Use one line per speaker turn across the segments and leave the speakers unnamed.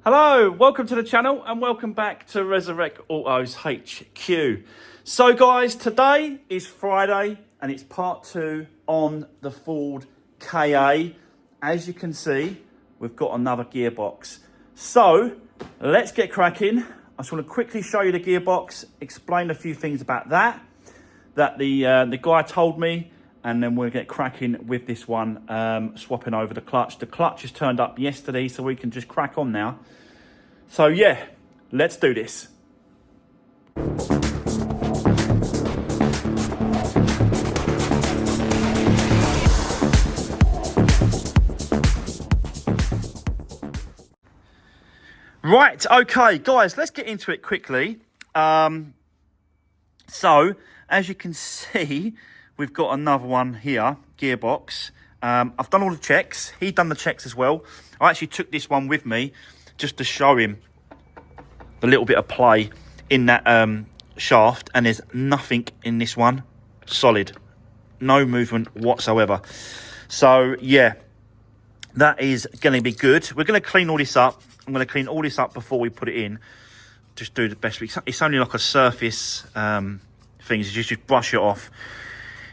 Hello, welcome to the channel and welcome back to Resurrect Autos HQ. So guys, today is Friday and it's part 2 on the Ford KA. As you can see, we've got another gearbox. So let's get cracking. I just want to quickly show you the gearbox, explain a few things about that the guy told me, and then we'll get cracking with this one, swapping over the clutch. The clutch has turned up yesterday, so we can just crack on now. So yeah, let's do this. Right, okay, guys, let's get into it quickly. So, as you can see, we've got another one here, gearbox. I've done all the checks. He'd done the checks as well. I actually took this one with me just to show him the little bit of play in that shaft, and there's nothing in this one. Solid. No movement whatsoever. So, yeah, that is going to be good. We're going to clean all this up. I'm going to clean all this up before we put it in. Just do the best we can. It's only like a surface thing, so just brush it off.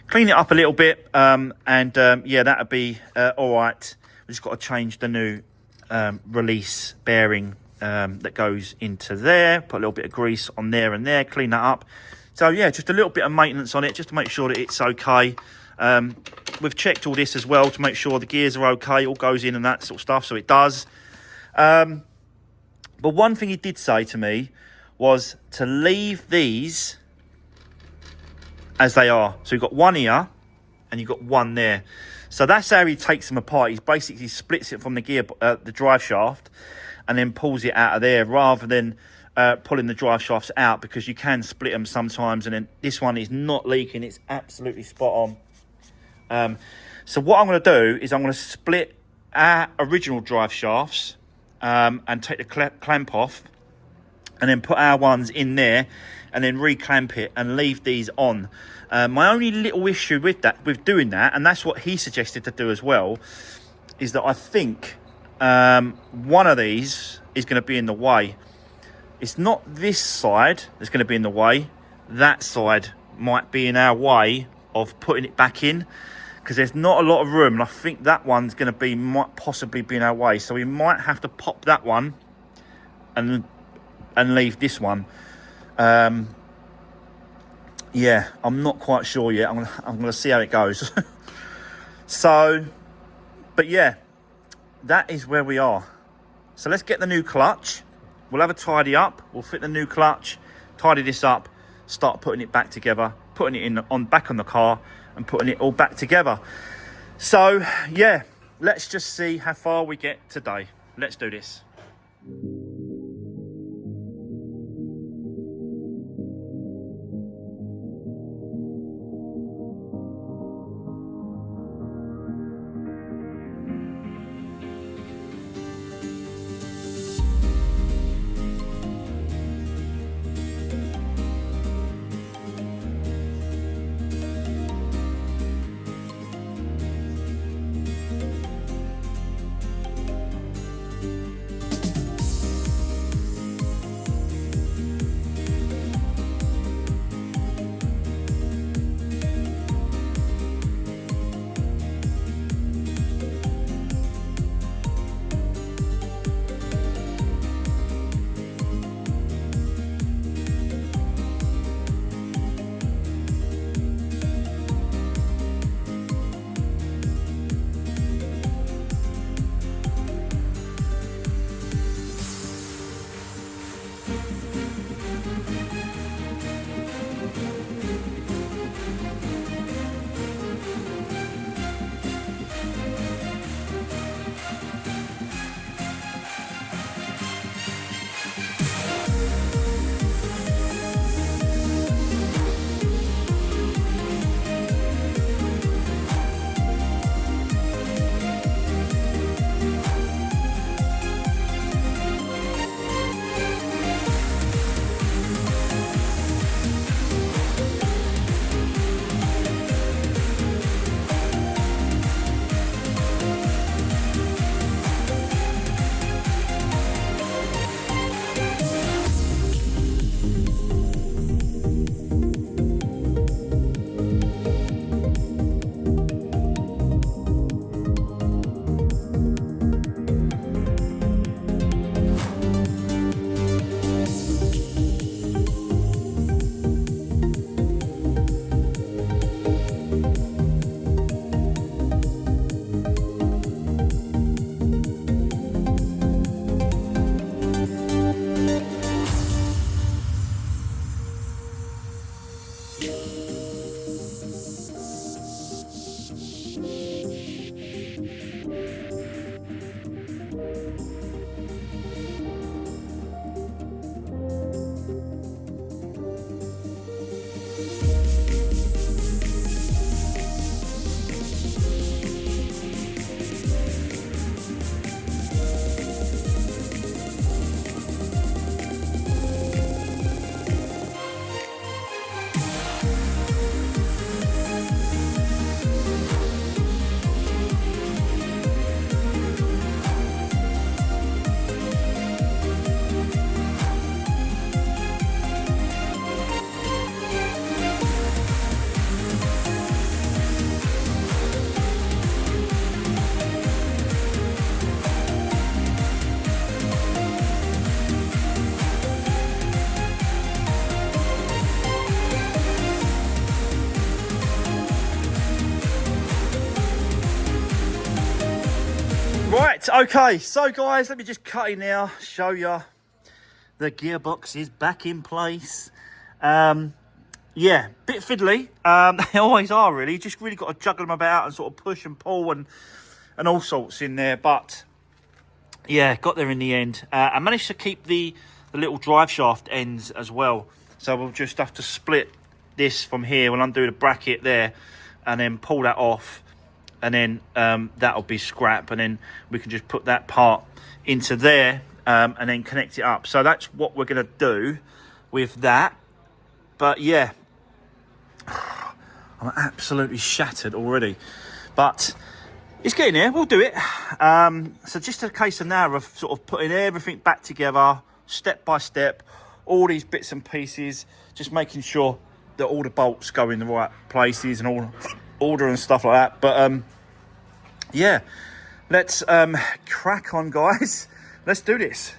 Clean it up a little bit, yeah, that'll be all right. We've just got to change the new release bearing that goes into there. Put a little bit of grease on there and there, clean that up. So, yeah, just a little bit of maintenance on it, just to make sure that it's okay. We've checked all this as well to make sure the gears are okay, all goes in and that sort of stuff, so it does. But one thing he did say to me was to leave these as they are. So you've got one here and you've got one there. So that's how he takes them apart. He basically splits it from the the drive shaft and then pulls it out of there, rather than pulling the drive shafts out, because you can split them sometimes. And then this one is not leaking. It's absolutely spot on. So what I'm going to do is I'm going to split our original drive shafts and take the clamp off, and then put our ones in there, and then reclamp it and leave these on. My only little issue with doing that, and that's what he suggested to do as well, is that I think one of these is going to be in the way. It's not this side that's going to be in the way. That side might be in our way of putting it back in, because there's not a lot of room, and I think that one's going to might possibly be in our way. So we might have to pop that one and leave this one. Yeah, I'm not quite sure yet. I'm gonna see how it goes. So, but yeah, that is where we are. So let's get the new clutch. We'll have a tidy up. We'll fit the new clutch, tidy this up, start putting it back together, putting it back on the car, and putting it all back together. So yeah, let's just see how far we get today. Let's do this. okay, so guys, let me just cut in now, show you the gearbox is back in place. Yeah, bit fiddly. They always are, really. You just really got to juggle them about and sort of push and pull and all sorts in there. But yeah, got there in the end. I managed to keep the little drive shaft ends as well. So we'll just have to split this from here. We'll undo the bracket there and then pull that off. And then that'll be scrap. And then we can just put that part into there and then connect it up. So that's what we're going to do with that. But yeah, I'm absolutely shattered already. But it's getting there. We'll do it. So just a case of now of sort of putting everything back together, step by step, all these bits and pieces, just making sure that all the bolts go in the right places and all order and stuff like that. But yeah, let's crack on, guys. Let's do this.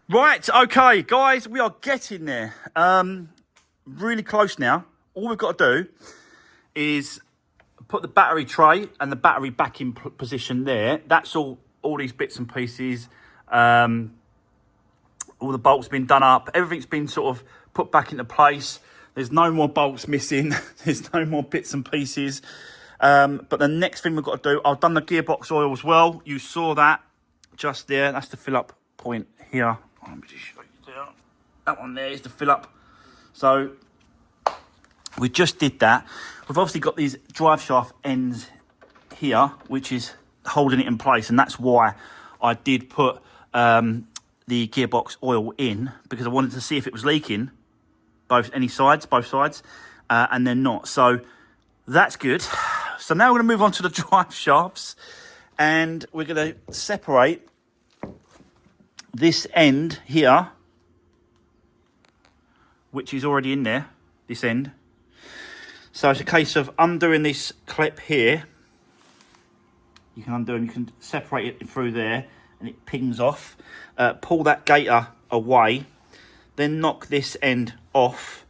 Right, okay, guys, we are getting there. Really close now. All we've got to do is put the battery tray and the battery back in position there. That's all these bits and pieces. All the bolts been done up. Everything's been sort of put back into place. There's no more bolts missing. There's no more bits and pieces. But the next thing we've got to do, I've done the gearbox oil as well. You saw that just there. That's the fill up point here. Let me just show you there. That one there is the fill up. So we just did that. We've obviously got these drive shaft ends here, which is holding it in place. And that's why I did put the gearbox oil in, because I wanted to see if it was leaking both sides, and they're not. So that's good. So now we're going to move on to the drive shafts, and we're going to separate this end here, which is already in there, this end. So it's a case of undoing this clip here. You can undo and you can separate it through there, and it pings off. Pull that gaiter away, then knock this end off,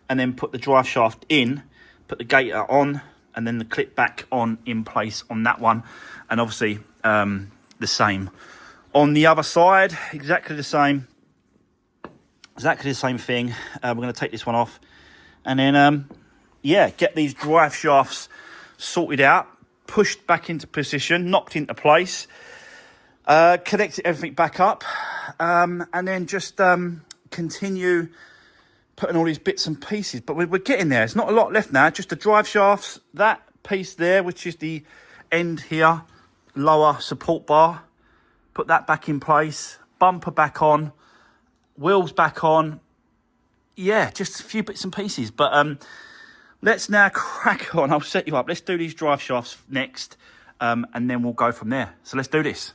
and then put the drive shaft in, put the gaiter on, and then the clip back on in place on that one. And obviously the same on the other side, exactly the same thing. We're going to take this one off, and then yeah, get these drive shafts sorted out, pushed back into position, knocked into place, connected everything back up, and then just continue putting all these bits and pieces. But we're getting there. It's not a lot left now. Just the drive shafts, that piece there, which is the end here, lower support bar. Put that back in place. Bumper back on. Wheels back on. Yeah, just a few bits and pieces. But let's now crack on. I'll set you up. Let's do these drive shafts next, and then we'll go from there. So let's do this.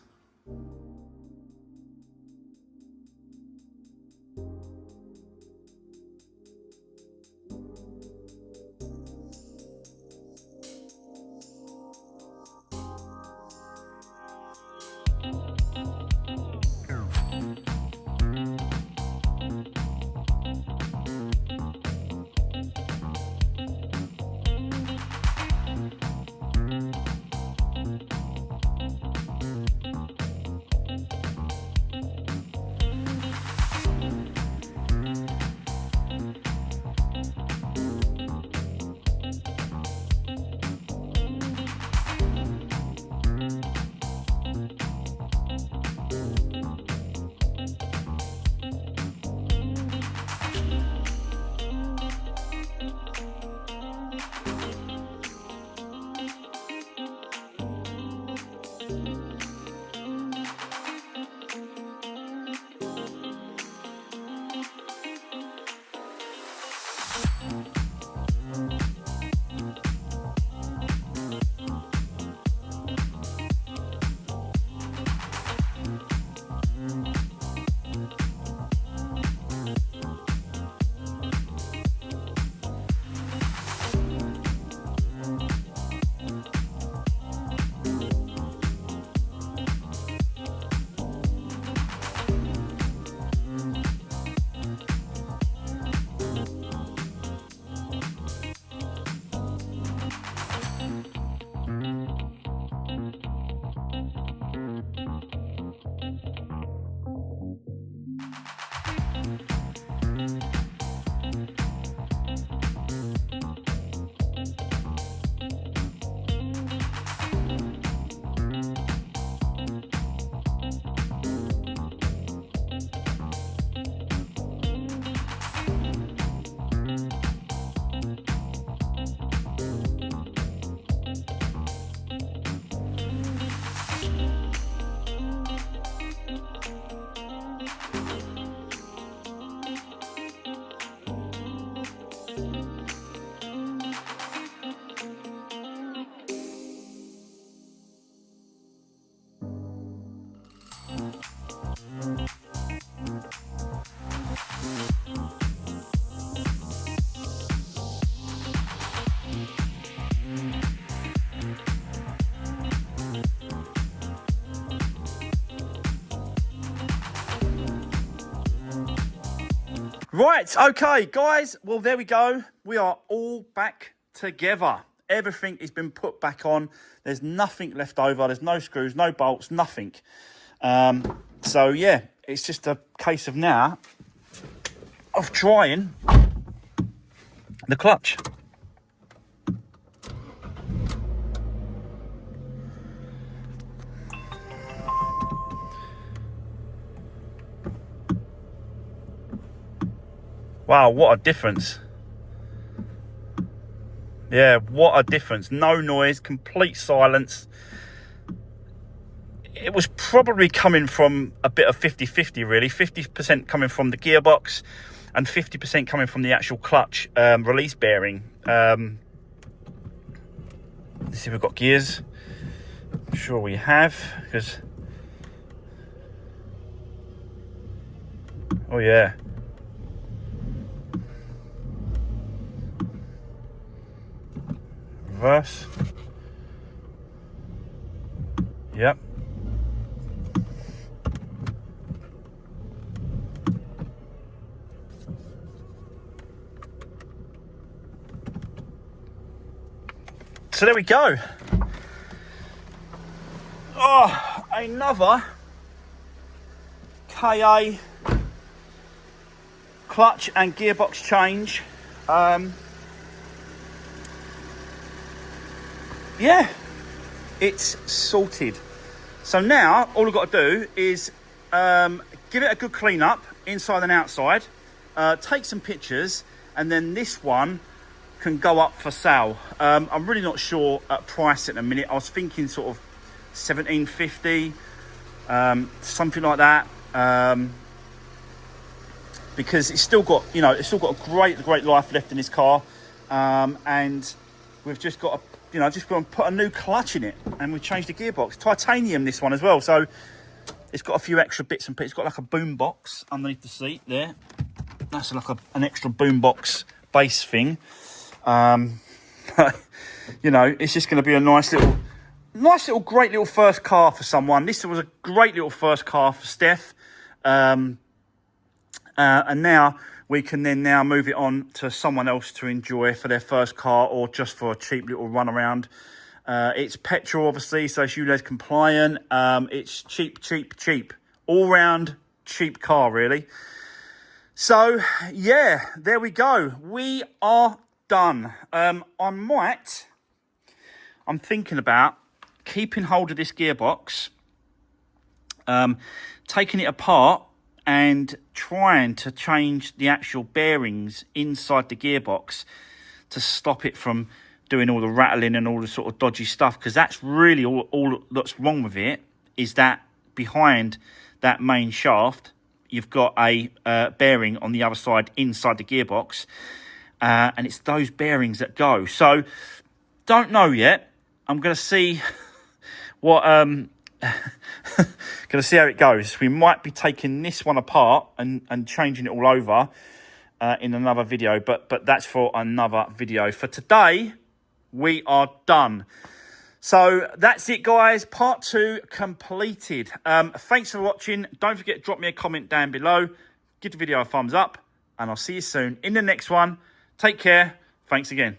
Right, okay, guys. Well, there we go. We are all back together. Everything has been put back on. There's nothing left over. There's no screws, no bolts, nothing. So, yeah, it's just a case of now of trying the clutch. Wow, what a difference. Yeah, what a difference. No noise, complete silence. It was probably coming from a bit of 50-50 really. 50% coming from the gearbox and 50% coming from the actual clutch release bearing. Let's see if we've got gears. I'm sure we have, because... Oh yeah. Reverse. Yep. So there we go. Oh, another KA clutch and gearbox change. Yeah, it's sorted. So now all I've got to do is give it a good clean up inside and outside, take some pictures, and then this one can go up for sale. I'm really not sure at price at the minute. I was thinking sort of $17.50, something like that, because it's still got, you know, it's still got a great life left in this car, and we've just got to, you know, just going to put a new clutch in it, and we've changed the gearbox. Titanium, this one as well, so it's got a few extra bits and pieces. It's got like a boom box underneath the seat there. That's like an extra boom box base thing. You know, it's just going to be a nice little, great little first car for someone. This was a great little first car for Steph. And now we can then now move it on to someone else to enjoy for their first car, or just for a cheap little run around. It's petrol, obviously, so it's ULEZ compliant. It's cheap. All round cheap car, really. So, yeah, there we go. We are done. I'm thinking about keeping hold of this gearbox, taking it apart and trying to change the actual bearings inside the gearbox to stop it from doing all the rattling and all the sort of dodgy stuff, because that's really all that's wrong with it, is that behind that main shaft you've got a bearing on the other side inside the gearbox, and it's those bearings that go. So don't know yet. I'm going to see what gonna see how it goes. We might be taking this one apart and changing it all over in another video, but that's for another video. For today, we are done. So that's it, guys. Part 2 completed. Thanks for watching. Don't forget to drop me a comment down below. Give the video a thumbs up, and I'll see you soon in the next one. Take care. Thanks again.